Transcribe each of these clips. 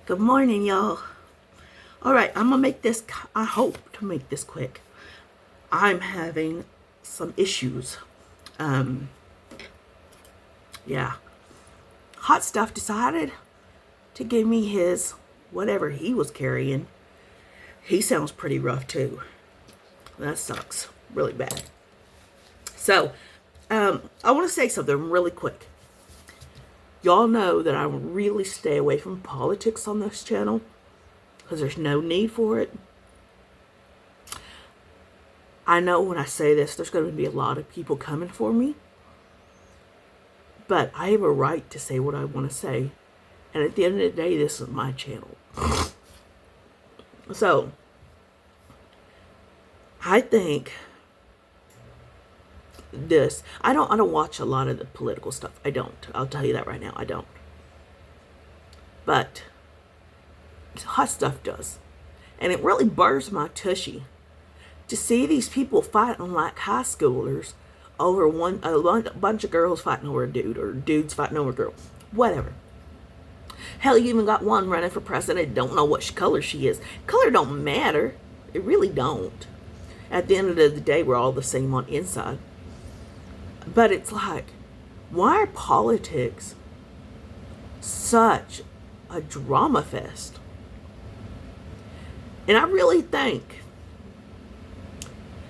Good morning, y'all. All right, I'm gonna make this, I hope to make this quick. I'm having some issues. Yeah. Hot Stuff decided to give me his, whatever he was carrying. He sounds pretty rough too. That sucks really bad. So, I want to say something really quick. Y'all know that I really stay away from politics on this channel because there's no need for it. I know when I say this, there's going to be a lot of people coming for me. But I have a right to say what I want to say. And at the end of the day, this is my channel. So, I think this, I don't watch a lot of the political stuff. I don't. I'll tell you that right now. I don't. But Hot Stuff does. And it really burns my tushy to see these people fighting like high schoolers over a bunch of girls fighting over a dude, or dudes fighting over a girl. Whatever. Hell, you even got one running for president, don't know what color she is. Color don't matter. It really don't. At the end of the day, we're all the same on inside. But it's like, why are politics such a drama fest? And I really think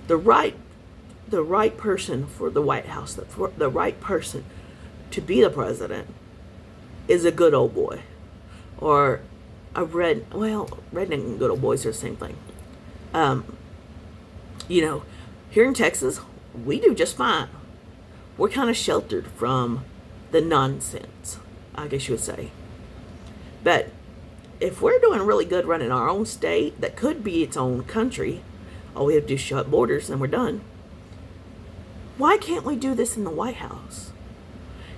the right person for the White House, the right person to be the president is a good old boy. Or a redneck and good old boys are the same thing. Here in Texas, we do just fine. We're kind of sheltered from the nonsense, I guess you would say. But if we're doing really good running our own state that could be its own country, all we have to do is shut borders and we're done. Why can't we do this in the White House?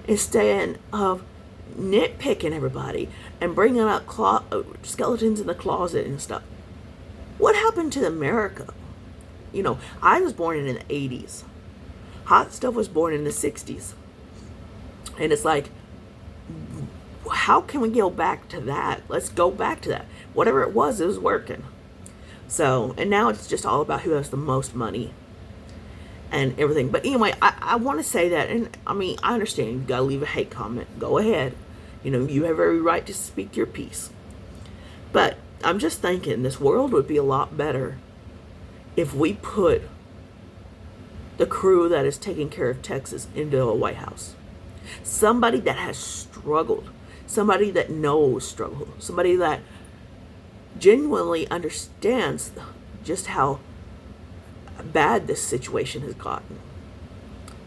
Instead of nitpicking everybody and bringing up skeletons in the closet and stuff. What happened to America? I was born in the 80s. Hot Stuff was born in the 60s. And it's like, how can we go back to that? Let's go back to that. Whatever it was working. So, and now it's just all about who has the most money and everything. But anyway, I want to say that, and I mean, I understand you got to leave a hate comment. Go ahead. You have every right to speak your piece. But I'm just thinking this world would be a lot better if we put the crew that is taking care of Texas into a White House. Somebody that has struggled. Somebody that knows struggle. Somebody that genuinely understands just how bad this situation has gotten.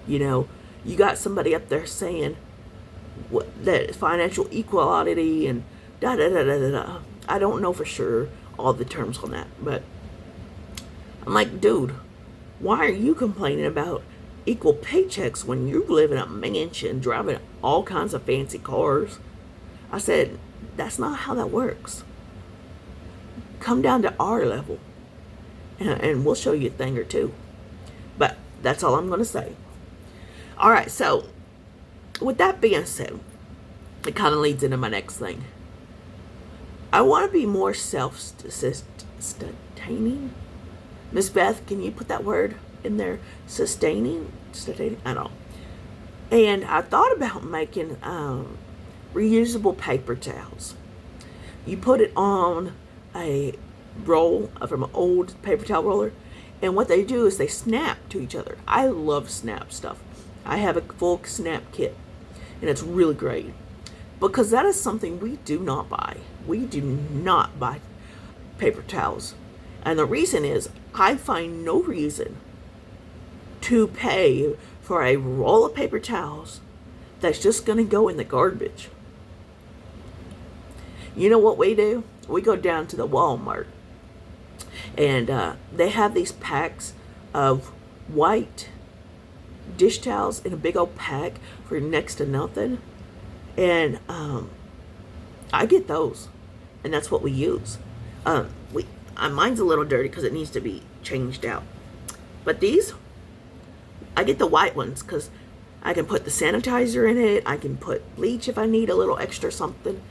You got somebody up there saying that financial equality and da da da da da da. I don't know for sure all the terms on that, but I'm like, dude, why are you complaining about equal paychecks when you live in a mansion, driving all kinds of fancy cars? I said, that's not how that works. Come down to our level, and we'll show you a thing or two. But that's all I'm going to say. All right, so with that being said, it kind of leads into my next thing. I want to be more self-sustaining. Miss Beth, can you put that word in there? Sustaining? I don't know. And I thought about making reusable paper towels. You put it on a roll from an old paper towel roller, and what they do is they snap to each other. I love snap stuff. I have a full snap kit, and it's really great because that is something we do not buy. We do not buy paper towels, and the reason is I find no reason to pay for a roll of paper towels that's just going to go in the garbage. You know what we do? We go down to the Walmart, and they have these packs of white dish towels in a big old pack for next to nothing. And I get those, and that's what we use. Mine's a little dirty because it needs to be changed out. But these, I get the white ones because I can put the sanitizer in it. I can put bleach if I need a little extra something.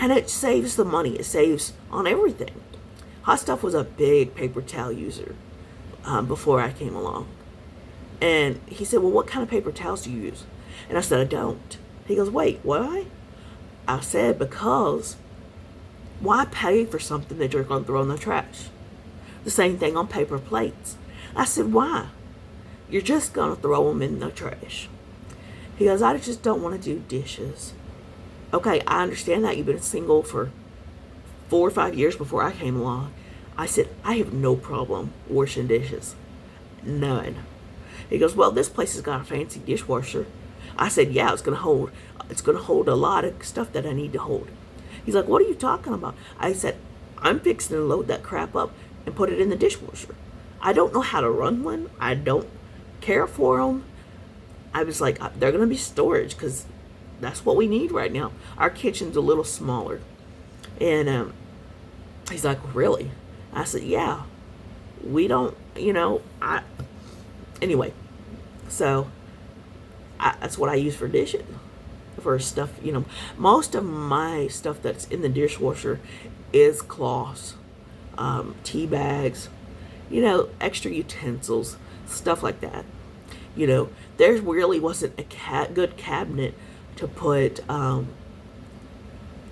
And it saves the money. It saves on everything. Hot Stuff was a big paper towel user before I came along. And he said, well, what kind of paper towels do you use? And I said, I don't. He goes, wait, why? I said, because why pay for something that you're going to throw in the trash? The same thing on paper plates. I said, why? You're just going to throw them in the trash. He goes, I just don't want to do dishes. Okay, I understand that. You've been single for 4 or 5 years before I came along. I said, I have no problem washing dishes. None. He goes, well, this place has got a fancy dishwasher. I said, yeah, it's going to hold a lot of stuff that I need to hold. He's like, what are you talking about? I said, I'm fixing to load that crap up and put it in the dishwasher. I don't know how to run one. I don't care for them. I was like, they're going to be storage because that's what we need right now. Our kitchen's a little smaller. And he's like, really? I said, yeah. We don't, anyway. So that's what I use for dishes. For stuff, most of my stuff that's in the dishwasher is cloths, tea bags, extra utensils, stuff like that. There really wasn't a good cabinet to put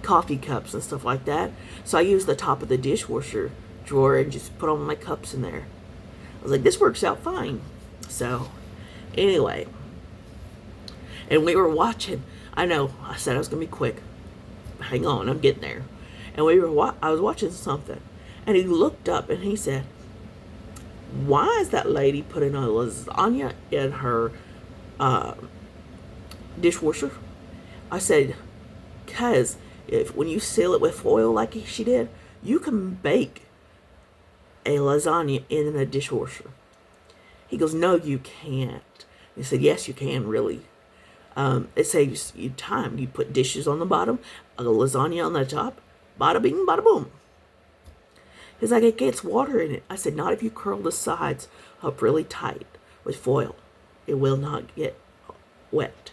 coffee cups and stuff like that. So I used the top of the dishwasher drawer and just put all my cups in there. I was like, this works out fine. So anyway, and we were watching. I know, I said I was going to be quick. Hang on, I'm getting there. And I was watching something. And he looked up and he said, why is that lady putting a lasagna in her dishwasher? I said, because when you seal it with foil like she did, you can bake a lasagna in a dishwasher. He goes, no, you can't. He said, yes, you can, really. It saves you time. You put dishes on the bottom, a lasagna on the top, bada bing, bada boom. He's like, it gets water in it. I said, not if you curl the sides up really tight with foil. It will not get wet.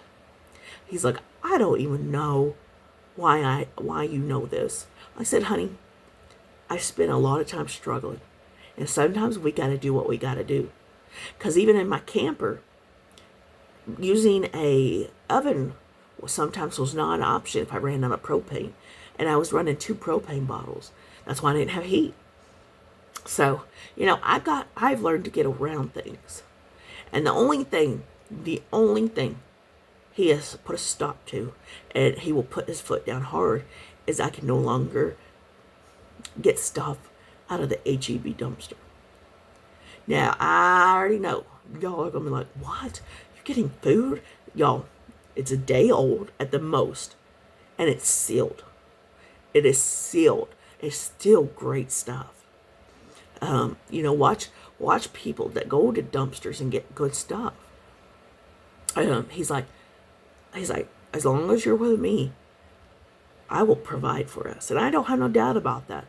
He's like, I don't even know why you know this. I said, honey, I spent a lot of time struggling. And sometimes we got to do what we got to do. Because even in my camper, using a oven sometimes was not an option if I ran out of propane. And I was running 2 propane bottles. That's why I didn't have heat. So, I've learned to get around things. And the only thing he has put a stop to, and he will put his foot down hard, is I can no longer get stuff out of the HEB dumpster. Now, I already know. Y'all are going to be like, what? You're getting food? Y'all, it's a day old at the most, and it's sealed. It is sealed. It's still great stuff. Watch people that go to dumpsters and get good stuff. He's like, as long as you're with me, I will provide for us. And I don't have no doubt about that.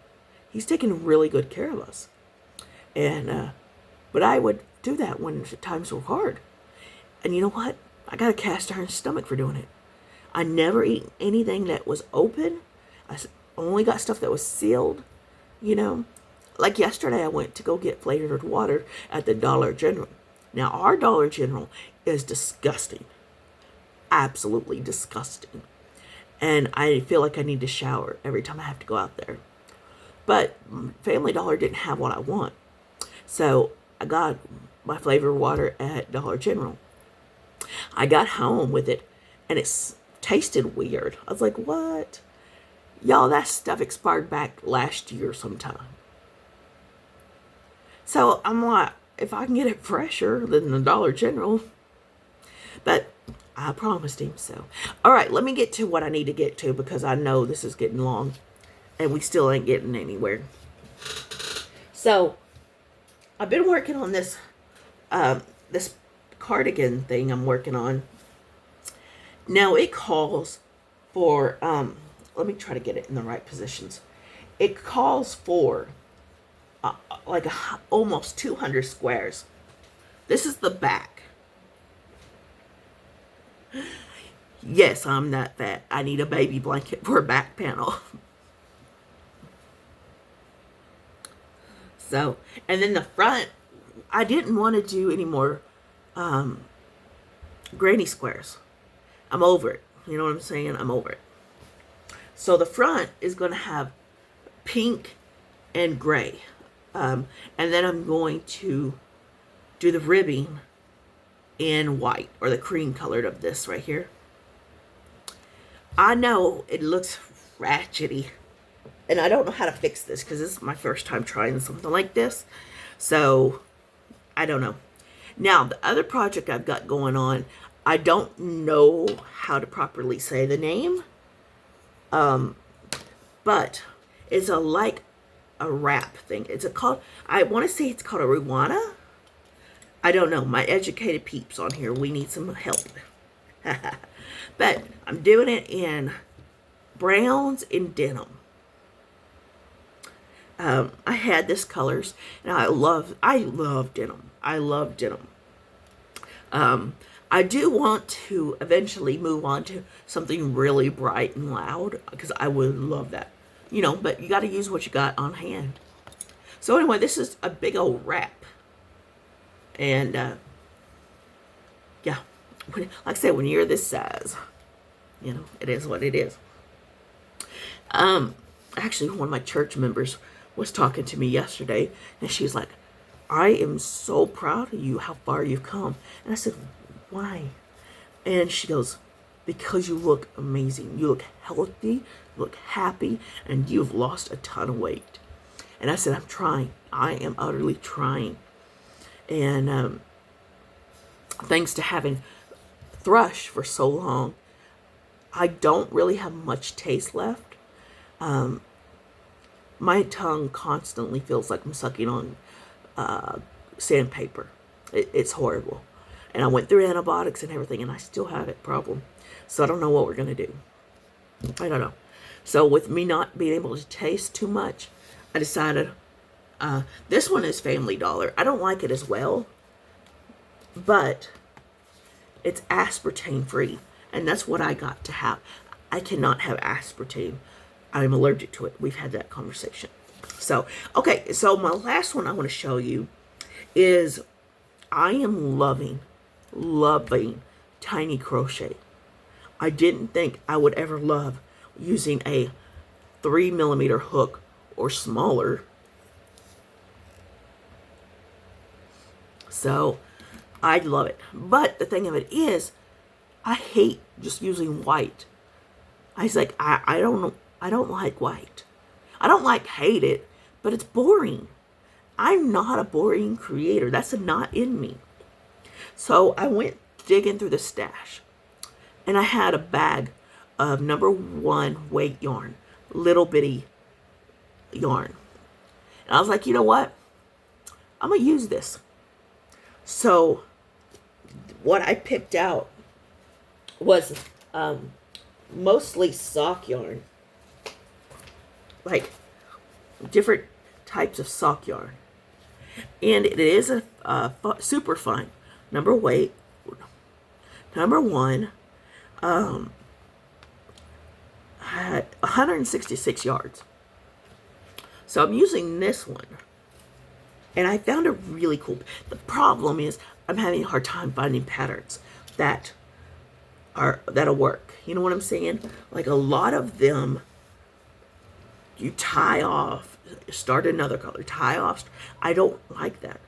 He's taking really good care of us. And, but I would do that when times were hard. And you know what? I got a cast iron stomach for doing it. I never eat anything that was open. I only got stuff that was sealed, Like yesterday, I went to go get flavored water at the Dollar General. Now, our Dollar General is disgusting. Absolutely disgusting. And I feel like I need to shower every time I have to go out there. But Family Dollar didn't have what I want. So I got my flavored water at Dollar General. I got home with it, and it tasted weird. I was like, what? Y'all, that stuff expired back last year sometime. So I'm like, if I can get it fresher than the Dollar General. But I promised him so. All right, let me get to what I need to get to because I know this is getting long and we still ain't getting anywhere. So I've been working on this this cardigan thing I'm working on. Now it calls for, let me try to get it in the right positions. It calls for almost 200 squares. This is the back. Yes, I'm that fat. I need a baby blanket for a back panel. So, and then the front, I didn't want to do any more granny squares. I'm over it. You know what I'm saying? I'm over it. So the front is going to have pink and gray. And then I'm going to do the ribbing in white, or the cream colored of this right here. I know it looks ratchety, and I don't know how to fix this because this is my first time trying something like this. So I don't know. Now, the other project I've got going on, I don't know how to properly say the name, but it's like a wrap thing. I want to say it's called a Ruana. I don't know. My educated peeps on here, we need some help. But I'm doing it in browns and denim. I had this colors, and I love denim. I love denim. I do want to eventually move on to something really bright and loud, because I would love that. You know, but you got to use what you got on hand. So anyway, this is a big old wrap. And, yeah, like I said, when you're this size, you know, it is what it is. Actually, one of my church members was talking to me yesterday, and she's like, I am so proud of you, how far you've come. And I said, why? And she goes, because you look amazing. You look healthy, you look happy, and you've lost a ton of weight. And I said, I'm trying. I am utterly trying. And thanks to having thrush for so long, I don't really have much taste left. My tongue constantly feels like I'm sucking on sandpaper. It's horrible. And I went through antibiotics and everything, and I still have that problem. So I don't know what we're going to do. I don't know. So with me not being able to taste too much, I decided this one is Family Dollar. I don't like it as well, but it's aspartame free, and that's what I got to have. I cannot have aspartame. I'm allergic to it. We've had that conversation. So, okay, so my last one I want to show you is I am loving tiny crochet. I didn't think I would ever love using a 3mm hook or smaller. So I love it. But the thing of it is, I hate just using white. I was like, I don't know. I don't like white. I don't hate it, but it's boring. I'm not a boring creator. That's not in me. So I went digging through the stash, and I had a bag of #1 weight yarn, little bitty yarn. And I was like, you know what? I'm going to use this. So what I picked out was mostly sock yarn. Like different types of sock yarn. And it is a super fine. #1, 166 yards. So I'm using this one. And I found it really cool. The problem is I'm having a hard time finding patterns that'll work. You know what I'm saying? Like a lot of them, you tie off, start another color, tie off. I don't like that.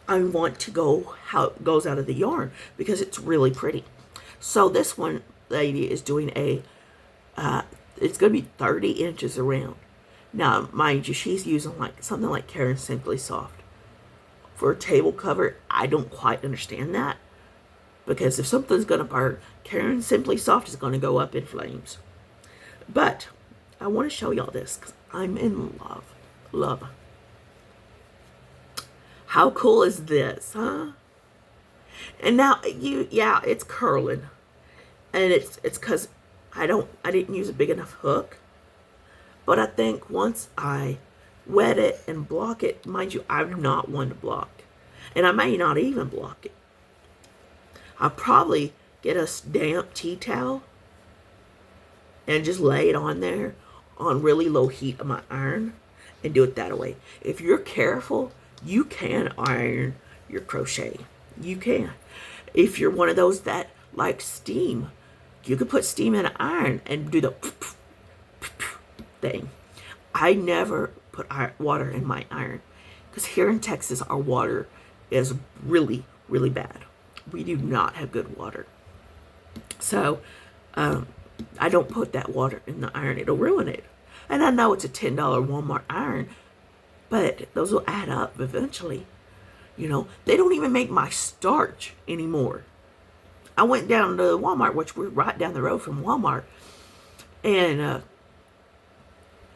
I want to go how it goes out of the yarn because it's really pretty. So this one lady is doing it's going to be 30 inches around. Now, mind you, she's using something like Karen Simply Soft. For a table cover, I don't quite understand that. Because if something's going to burn, Karen Simply Soft is going to go up in flames. But I want to show y'all this because I'm in love. Love. How cool is this, huh? And now, it's curling. And it's because I didn't use a big enough hook. But I think once I wet it and block it, mind you, I'm not one to block. And I may not even block it. I'll probably get a damp tea towel and just lay it on there on really low heat of my iron and do it that way. If you're careful, you can iron your crochet. You can. If you're one of those that likes steam, you could put steam in an iron and do the thing. I never put water in my iron because here in Texas, our water is really, really bad. We do not have good water. So I don't put that water in the iron. It'll ruin it. And I know it's a $10 Walmart iron, but those will add up eventually. You know, they don't even make my starch anymore. I went down to Walmart, which we're right down the road from Walmart, and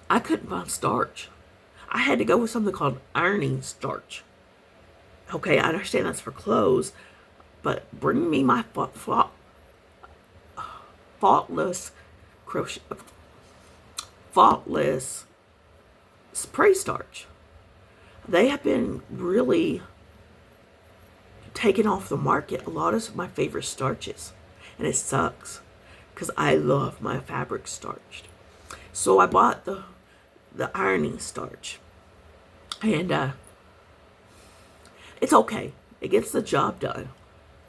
I couldn't find starch. I had to go with something called ironing starch. Okay, I understand that's for clothes, but bring me my faultless crochet, faultless spray starch. They have been really taken off the market. A lot of my favorite starches, and it sucks because I love my fabric starched. So I bought the ironing starch, and it's okay. It gets the job done,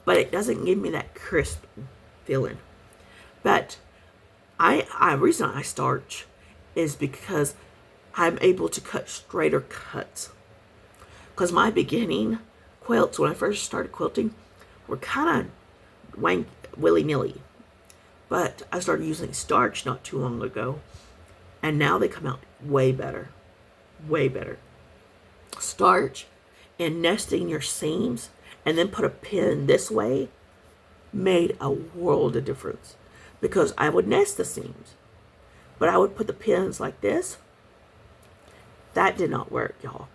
but it doesn't give me that crisp feeling. But reason I starch is because I'm able to cut straighter cuts. Because my beginning quilts, when I first started quilting, were kind of willy-nilly. But I started using starch not too long ago, and now they come out way better. Way better. Starch and nesting your seams and then put a pin this way made a world of difference. Because I would nest the seams, but I would put the pins like this. That did not work, y'all.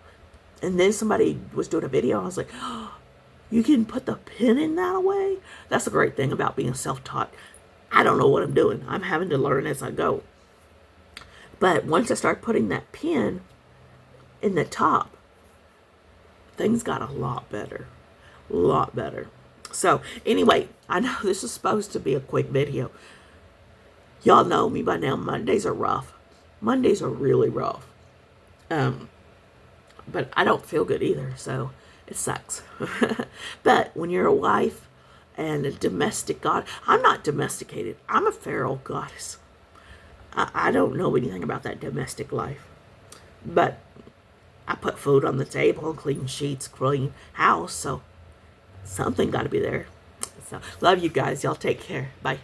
And then somebody was doing a video. I was like, oh, you can put the pin in that way? That's the great thing about being self-taught. I don't know what I'm doing. I'm having to learn as I go. But once I start putting that pin in the top, things got a lot better. A lot better. So anyway, I know this is supposed to be a quick video. Y'all know me by now. Mondays are rough. Mondays are really rough. But I don't feel good either, so it sucks. But when you're a wife and a domestic god, I'm not domesticated. I'm a feral goddess. I don't know anything about that domestic life. But I put food on the table, clean sheets, clean house, so something got to be there. So, love you guys. Y'all take care. Bye.